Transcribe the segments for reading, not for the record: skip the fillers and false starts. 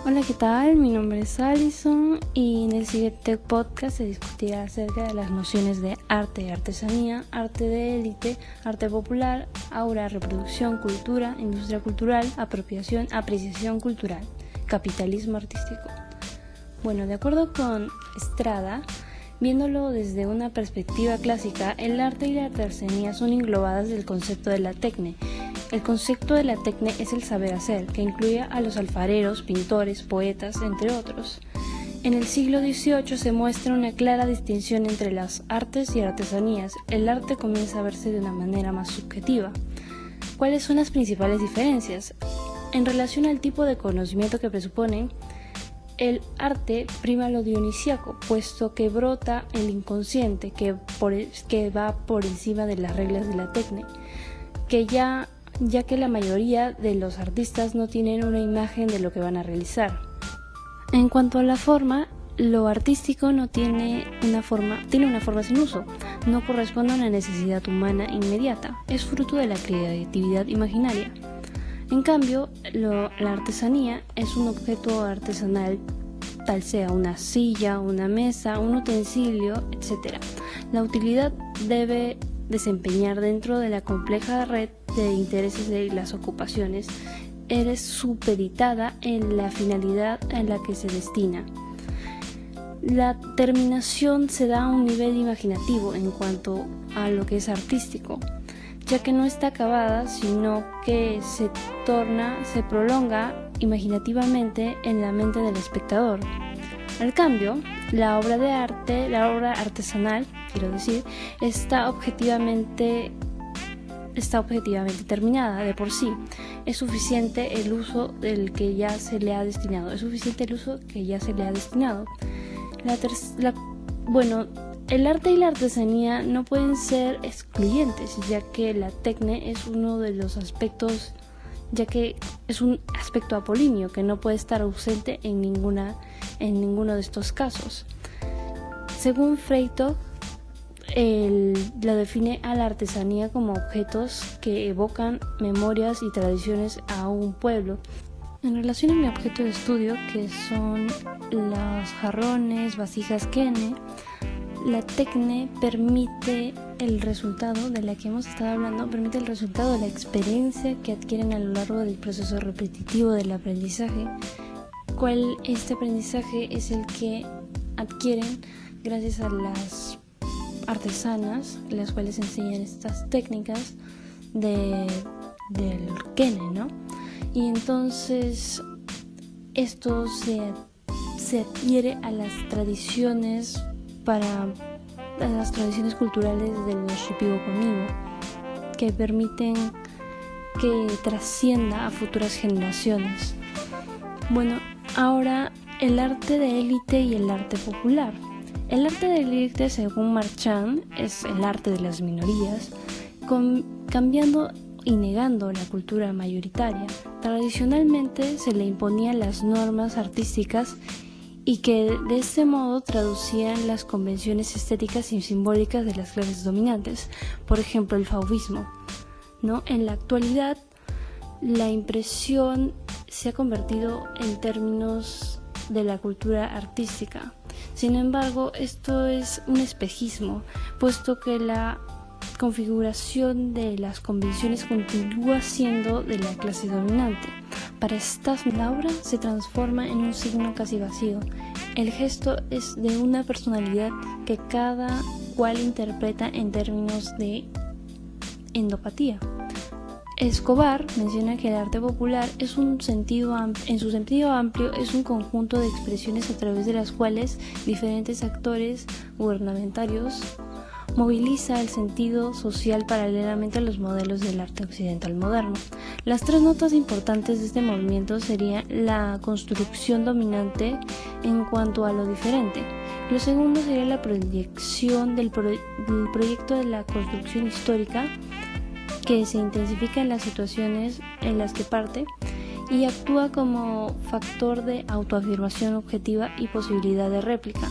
Hola, ¿qué tal? Mi nombre es Alison y en el siguiente podcast se discutirá acerca de las nociones de arte y artesanía, arte de élite, arte popular, aura, reproducción, cultura, industria cultural, apropiación, apreciación cultural, capitalismo artístico. Bueno, de acuerdo con Estrada, viéndolo desde una perspectiva clásica, el arte y la artesanía son englobadas del concepto de la tecne. El concepto de la tecne es el saber hacer, que incluye a los alfareros, pintores, poetas, entre otros. En el siglo XVIII se muestra una clara distinción entre las artes y artesanías. El arte comienza a verse de una manera más subjetiva. ¿Cuáles son las principales diferencias? En relación al tipo de conocimiento que presuponen, el arte prima lo dionisíaco, puesto que brota el inconsciente, que va por encima de las reglas de la tecne, ya que la mayoría de los artistas no tienen una imagen de lo que van a realizar. En cuanto a la forma, lo artístico no tiene una forma sin uso, no corresponde a una necesidad humana inmediata, es fruto de la creatividad imaginaria. En cambio, la artesanía es un objeto artesanal, tal sea una silla, una mesa, un utensilio, etc. La utilidad debe desempeñar dentro de la compleja red de intereses de las ocupaciones, es supeditada en la finalidad a la que se destina. La terminación se da a un nivel imaginativo en cuanto a lo que es artístico, ya que no está acabada, sino que se prolonga imaginativamente en la mente del espectador. Al cambio, la obra artesanal, está objetivamente terminada de por sí. Es suficiente el uso que ya se le ha destinado. El arte y la artesanía no pueden ser excluyentes, ya que la tecne es uno de los aspectos, ya que es un aspecto apolíneo que no puede estar ausente en ninguno de estos casos. Según Freytag, la define a la artesanía como objetos que evocan memorias y tradiciones a un pueblo. En relación a mi objeto de estudio, que son los jarrones, vasijas Kene, la tecne permite el resultado de la que hemos estado hablando, permite el resultado de la experiencia que adquieren a lo largo del proceso repetitivo del aprendizaje. Este aprendizaje es el que adquieren gracias a las artesanas, las cuales enseñan estas técnicas del Kene, ¿no? Y entonces esto se adhiere a las tradiciones culturales del Shipibo Konibo, que permiten que trascienda a futuras generaciones. Bueno, ahora el arte de élite y el arte popular. El arte de élite, según Marchand, es el arte de las minorías, cambiando y negando la cultura mayoritaria. Tradicionalmente se le imponían las normas artísticas y que de este modo traducían las convenciones estéticas y simbólicas de las clases dominantes, por ejemplo el fauvismo, ¿no? En la actualidad, la impresión se ha convertido en términos de la cultura artística. Sin embargo, esto es un espejismo, puesto que la configuración de las convenciones continúa siendo de la clase dominante. Para estas, la obra se transforma en un signo casi vacío. El gesto es de una personalidad que cada cual interpreta en términos de endopatía. Escobar menciona que el arte popular en su sentido amplio es un conjunto de expresiones a través de las cuales diferentes actores gubernamentarios moviliza el sentido social paralelamente a los modelos del arte occidental moderno. Las tres notas importantes de este movimiento serían la construcción dominante en cuanto a lo diferente. Lo segundo sería la proyección del proyecto de la construcción histórica, que se intensifica en las situaciones en las que parte y actúa como factor de autoafirmación objetiva y posibilidad de réplica.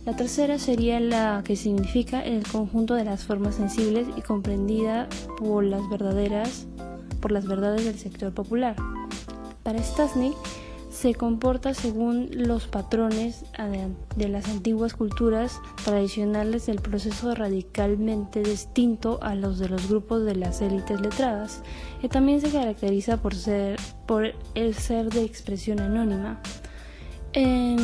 La tercera sería la que significa el conjunto de las formas sensibles y comprendida por las verdades del sector popular. Para Stasny, se comporta según los patrones de las antiguas culturas tradicionales del proceso radicalmente distinto a los de los grupos de las élites letradas, y también se caracteriza por el ser de expresión anónima. Yo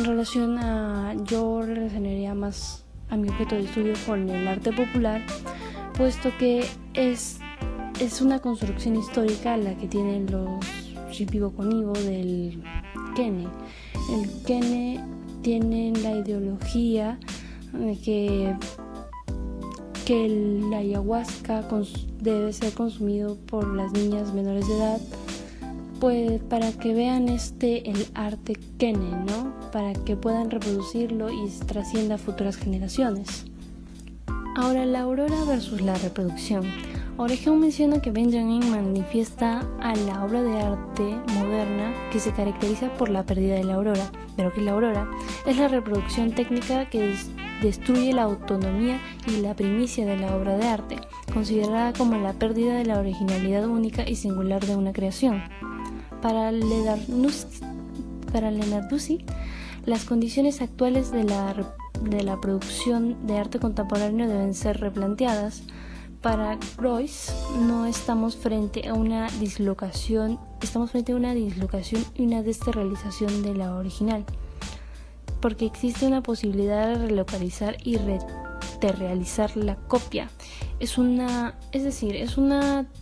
relacionaría más a mi objeto de estudio con el arte popular, puesto que es una construcción histórica la que tienen los Shipibo-Konibo del Kene. El Kene tiene la ideología de que la ayahuasca debe ser consumido por las niñas menores de edad, pues para que vean el arte Kene, ¿no? Para que puedan reproducirlo y trascienda a futuras generaciones. Ahora, la aurora versus la reproducción. Orejón menciona que Benjamin manifiesta a la obra de arte moderna que se caracteriza por la pérdida de la aurora, pero que la aurora es la reproducción técnica que destruye la autonomía y la primicia de la obra de arte, considerada como la pérdida de la originalidad única y singular de una creación. Para Lenarduzzi, las condiciones actuales de la producción de arte contemporáneo deben ser replanteadas. Para Groys, no estamos frente a una dislocación, y una desrealización de la original, porque existe una posibilidad de relocalizar y realizar la copia. Es una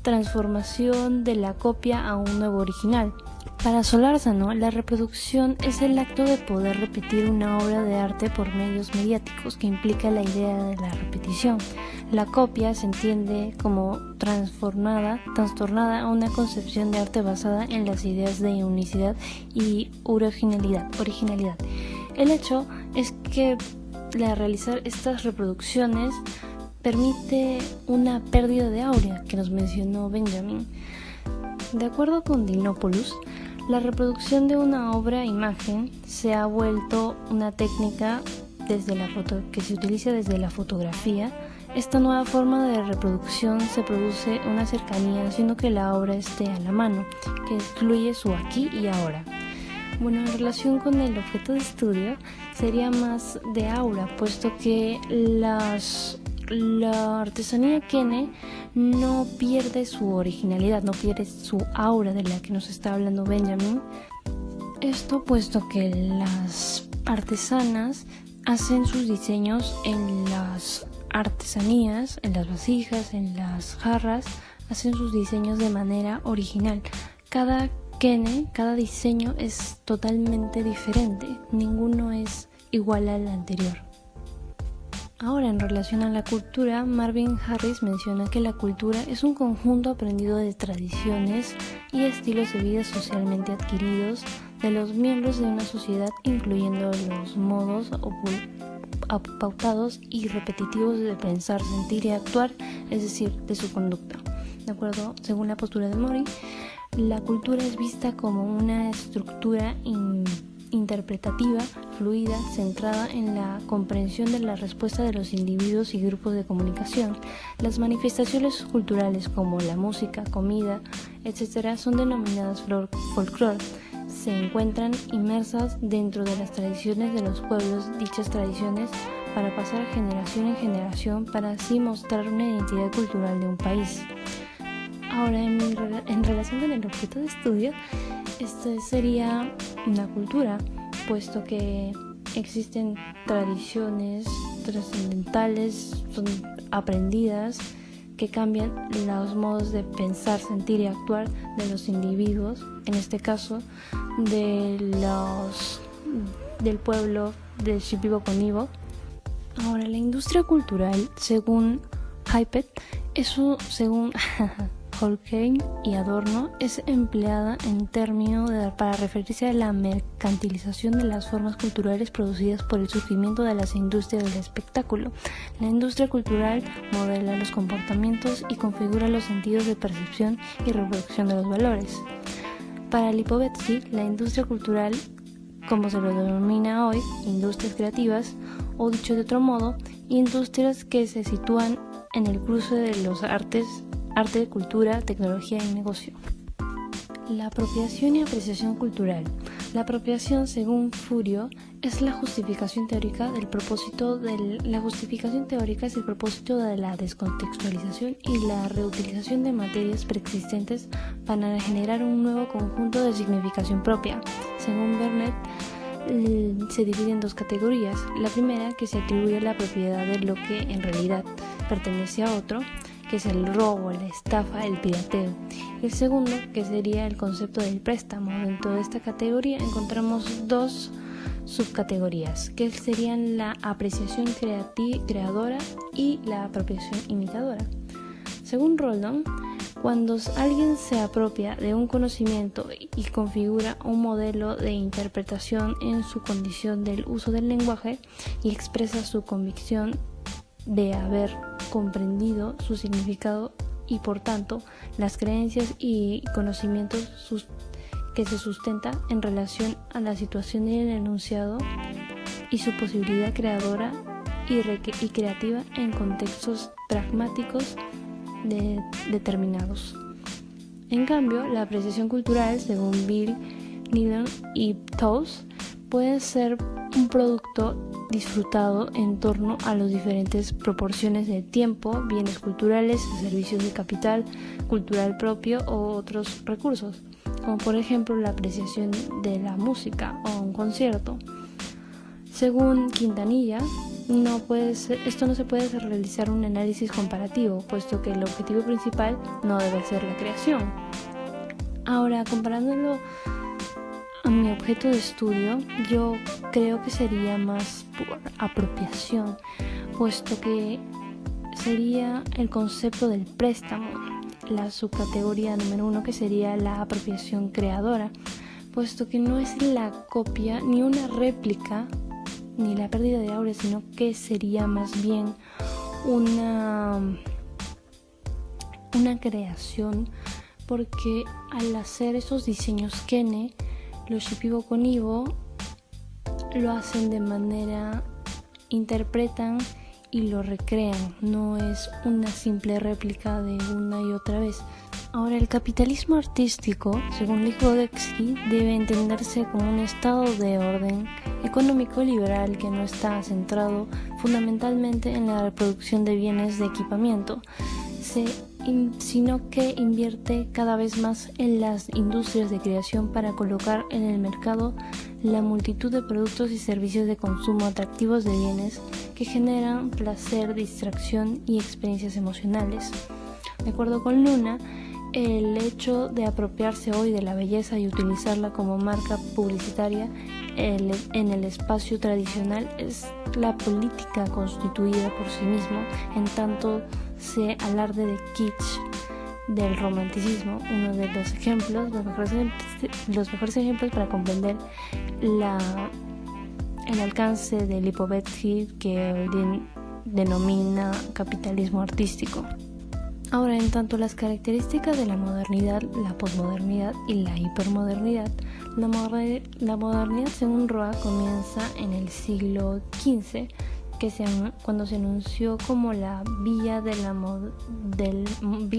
transformación de la copia a un nuevo original. Para Solórzano, la reproducción es el acto de poder repetir una obra de arte por medios mediáticos, que implica la idea de la repetición. La copia se entiende como trastornada a una concepción de arte basada en las ideas de unicidad y originalidad. El hecho es que realizar estas reproducciones permite una pérdida de aura, que nos mencionó Benjamin. De acuerdo con Dinopoulos, la reproducción de una obra-imagen se ha vuelto una técnica que se utiliza desde la fotografía. Esta nueva forma de reproducción se produce una cercanía, haciendo que la obra esté a la mano, que excluye su aquí y ahora. Bueno, en relación con el objeto de estudio, sería más de aura, puesto que la artesanía Kene no pierde su originalidad, no pierde su aura de la que nos está hablando Benjamin. Esto puesto que las artesanas hacen sus diseños en las artesanías, en las vasijas, en las jarras, hacen sus diseños de manera original. Cada Kene, cada diseño es totalmente diferente, ninguno es igual al anterior. Ahora, en relación a la cultura, Marvin Harris menciona que la cultura es un conjunto aprendido de tradiciones y estilos de vida socialmente adquiridos de los miembros de una sociedad, incluyendo los modos pautados y repetitivos de pensar, sentir y actuar, es decir, de su conducta. De acuerdo, según la postura de Mori, la cultura es vista como una estructura interpretativa, fluida, centrada en la comprensión de la respuesta de los individuos y grupos de comunicación. Las manifestaciones culturales como la música, comida, etc. son denominadas folclore. Se encuentran inmersas dentro de las tradiciones de los pueblos. Dichas tradiciones para pasar generación en generación, para así mostrar una identidad cultural de un país. Ahora, en relación con el objeto de estudio, esto sería una cultura, puesto que existen tradiciones trascendentales, son aprendidas, que cambian los modos de pensar, sentir y actuar de los individuos, en este caso del pueblo del Shipibo-Konibo. Ahora, la industria cultural, según Hypet, según Holkein y Adorno, es empleada en términos para referirse a la mercantilización de las formas culturales producidas por el surgimiento de las industrias del espectáculo. La industria cultural modela los comportamientos y configura los sentidos de percepción y reproducción de los valores. Para Lipovetsky, la industria cultural, como se lo denomina hoy, industrias creativas, o dicho de otro modo, industrias que se sitúan en el cruce de los arte, cultura, tecnología y negocio. La apropiación y apreciación cultural. La apropiación, según Furio, es la justificación teórica del propósito la justificación teórica es el propósito de la descontextualización y la reutilización de materias preexistentes para generar un nuevo conjunto de significación propia. Según Bernet, se divide en dos categorías. La primera, que se atribuye la propiedad de lo que en realidad pertenece a otro, que es el robo, la estafa, el pirateo. Y el segundo, que sería el concepto del préstamo. Dentro de esta categoría encontramos dos subcategorías, que serían la apreciación creadora y la apropiación imitadora. Según Roldan, cuando alguien se apropia de un conocimiento y configura un modelo de interpretación en su condición del uso del lenguaje y expresa su convicción de haber comprendido su significado y por tanto las creencias y conocimientos que se sustenta en relación a la situación del enunciado y su posibilidad creadora y creativa en contextos pragmáticos determinados. En cambio, la apreciación cultural, según Bill Needham y Toews, puede ser un producto disfrutado en torno a las diferentes proporciones de tiempo, bienes culturales, servicios de capital cultural propio o otros recursos, como por ejemplo la apreciación de la música o un concierto. Según Quintanilla, esto no se puede realizar un análisis comparativo, puesto que el objetivo principal no debe ser la creación. Ahora, comparándolo a mi objeto de estudio, yo creo que sería más por apropiación, puesto que sería el concepto del préstamo, la subcategoría número 1, que sería la apropiación creadora, puesto que no es la copia ni una réplica ni la pérdida de aurea, sino que sería más bien una creación, porque al hacer esos diseños Kene, los Shipibo con Ivo lo hacen de manera, interpretan y lo recrean, no es una simple réplica de una y otra vez. Ahora, el capitalismo artístico, según Lipovetsky, debe entenderse como un estado de orden económico liberal que no está centrado fundamentalmente en la reproducción de bienes de equipamiento, sino que invierte cada vez más en las industrias de creación para colocar en el mercado la multitud de productos y servicios de consumo atractivos de bienes que generan placer, distracción y experiencias emocionales. De acuerdo con Luna, el hecho de apropiarse hoy de la belleza y utilizarla como marca publicitaria en el espacio tradicional es la política constituida por sí mismo, en tanto se alarde de kitsch del romanticismo, uno de los mejores ejemplos para comprender el alcance de Lipovetsky, que hoy denomina capitalismo artístico. Ahora, en tanto las características de la modernidad, la posmodernidad y la hipermodernidad, la modernidad, según Roa, comienza en el siglo XV, cuando se anunció como la vía vía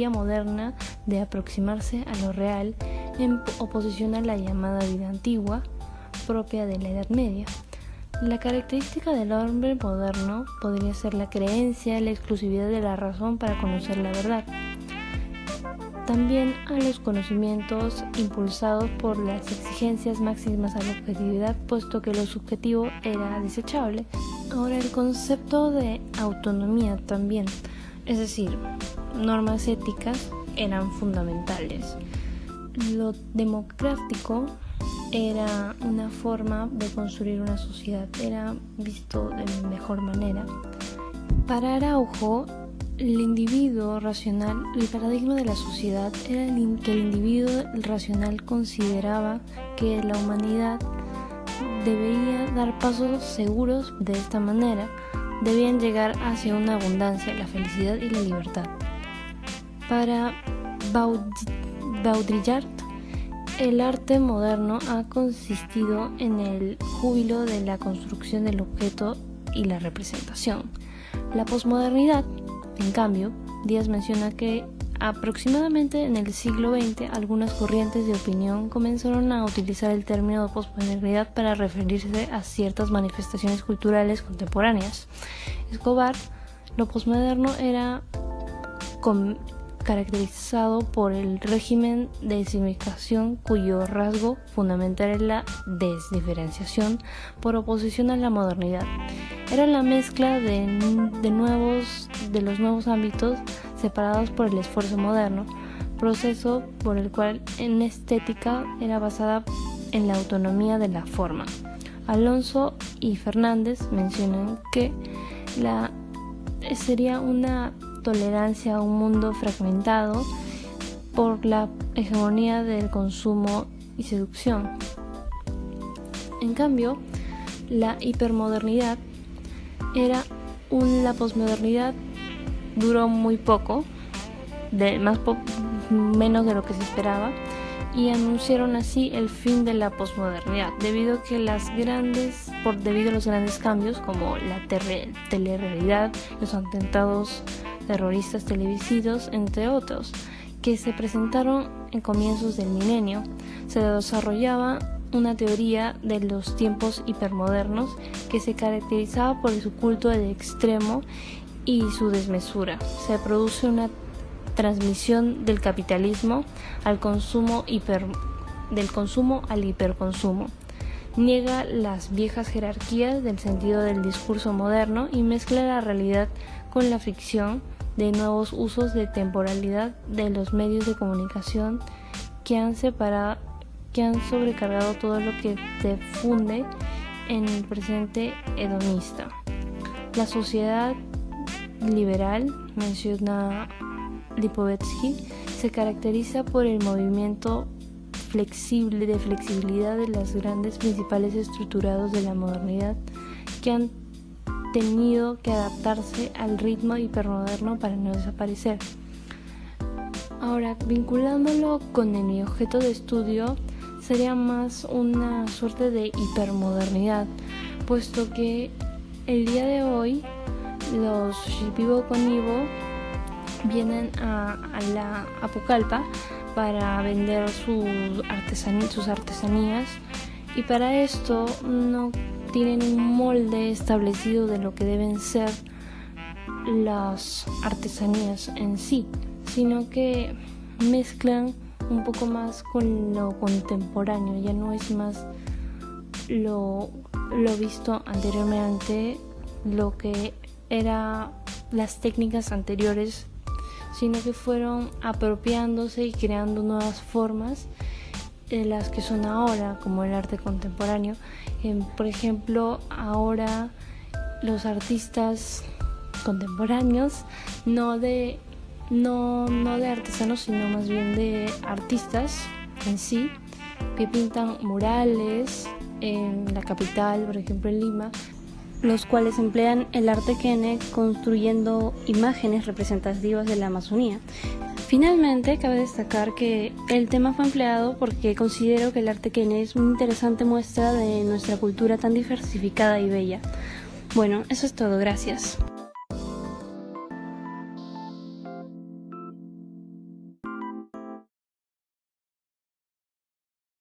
moderna de aproximarse a lo real, en oposición a la llamada vida antigua, propia de la Edad Media. La característica del hombre moderno podría ser la creencia, la exclusividad de la razón para conocer la verdad. También a los conocimientos impulsados por las exigencias máximas a la objetividad, puesto que lo subjetivo era desechable. Ahora, el concepto de autonomía también, es decir, normas éticas, eran fundamentales. Lo democrático era una forma de construir una sociedad, era visto de mejor manera. Para Araujo, el individuo racional, el paradigma de la sociedad era que el individuo racional consideraba que la humanidad debería dar pasos seguros. De esta manera debían llegar hacia una abundancia, la felicidad y la libertad. Para Baudrillard, el arte moderno ha consistido en el júbilo de la construcción del objeto y la representación. La posmodernidad, en cambio, Díaz menciona que Aproximadamente en el siglo XX, algunas corrientes de opinión comenzaron a utilizar el término posmodernidad para referirse a ciertas manifestaciones culturales contemporáneas. Escobar, lo posmoderno era caracterizado por el régimen de significación cuyo rasgo fundamental es la desdiferenciación por oposición a la modernidad. Era la mezcla de los nuevos ámbitos separados por el esfuerzo moderno, proceso por el cual en estética era basada en la autonomía de la forma. Alonso y Fernández mencionan que sería una tolerancia a un mundo fragmentado por la hegemonía del consumo y seducción. En cambio, la hipermodernidad la posmodernidad duró muy poco, menos de lo que se esperaba, y anunciaron así el fin de la posmodernidad, debido a los grandes cambios como la telerrealidad, los atentados terroristas televisivos, entre otros, que se presentaron en comienzos del milenio. Se desarrollaba una teoría de los tiempos hipermodernos que se caracterizaba por su culto del extremo y su desmesura. Se produce una transmisión del capitalismo al consumo del consumo al hiperconsumo. Niega las viejas jerarquías del sentido del discurso moderno y mezcla la realidad con la ficción de nuevos usos de temporalidad de los medios de comunicación que han sobrecargado todo lo que se funde en el presente hedonista. La sociedad liberal, menciona Lipovetsky, se caracteriza por el movimiento de flexibilidad de los grandes principales estructurados de la modernidad que han tenido que adaptarse al ritmo hipermoderno para no desaparecer. Ahora, vinculándolo con mi objeto de estudio, sería más una suerte de hipermodernidad, puesto que el día de hoy los Shipibo con Ivo vienen a la Apucalpa para vender sus artesanías, y para esto no tienen un molde establecido de lo que deben ser las artesanías en sí, sino que mezclan un poco más con lo contemporáneo. Ya no es más lo visto anteriormente, lo que era las técnicas anteriores, sino que fueron apropiándose y creando nuevas formas de las que son ahora, como el arte contemporáneo. Por ejemplo, ahora los artistas contemporáneos, no de artesanos, sino más bien de artistas en sí, que pintan murales en la capital, por ejemplo en Lima, los cuales emplean el arte quene construyendo imágenes representativas de la Amazonía. Finalmente, cabe destacar que el tema fue empleado porque considero que el arte quene es una interesante muestra de nuestra cultura tan diversificada y bella. Bueno, eso es todo, gracias.